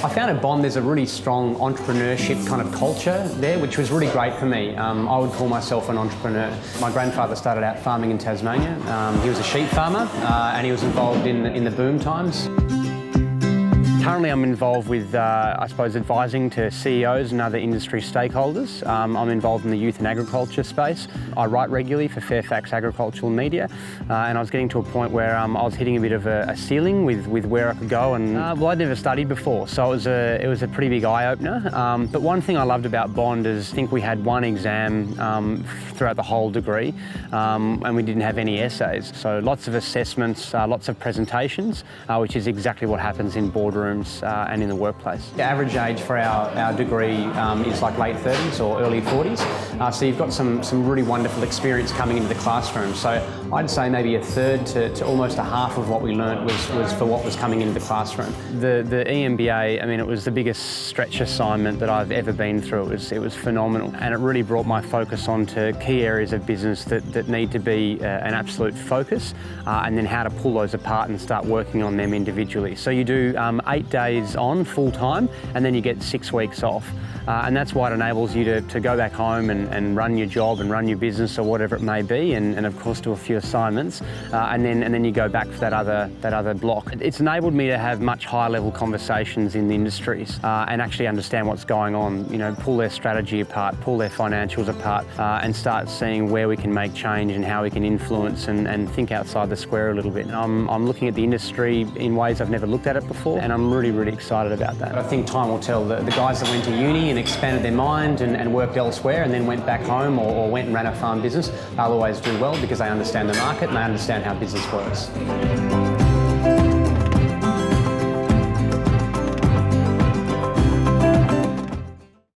I found at Bond there's a really strong entrepreneurship kind of culture there, which was really great for me. I would call myself an entrepreneur. My grandfather started out farming in Tasmania. He was a sheep farmer and he was involved in the boom times. Currently I'm involved with, I suppose, advising to CEOs and other industry stakeholders. I'm involved in the youth and agriculture space. I write regularly for Fairfax Agricultural Media and I was getting to a point where I was hitting a bit of a ceiling with where I could go, and well, I'd never studied before, so it was a pretty big eye-opener. But one thing I loved about Bond is I think we had one exam throughout the whole degree and we didn't have any essays. So lots of assessments, lots of presentations, which is exactly what happens in boardrooms and in the workplace. The average age for our degree is like late 30s or early 40s. So you've got some really wonderful experience coming into the classroom. So I'd say maybe a third to almost a half of what we learnt was for what was coming into the classroom. The MBA, I mean, it was the biggest stretch assignment that I've ever been through. It was phenomenal, and it really brought my focus onto key areas of business that need to be an absolute focus, and then how to pull those apart and start working on them individually. So you do 8 days on full time, and then you get 6 weeks off. And that's why it enables you to go back home and run your job and run your business or whatever it may be, and of course do a few assignments, and then you go back for that other block. It's enabled me to have much higher level conversations in the industries and actually understand what's going on, you know, pull their strategy apart, pull their financials apart, and start seeing where we can make change and how we can influence and think outside the square a little bit. I'm looking at the industry in ways I've never looked at it before, and I'm really excited about that. I think time will tell. The guys that went to uni and expanded their mind and worked elsewhere and then went back home or went and ran a farm business, they'll always do well because they understand the market and they understand how business works.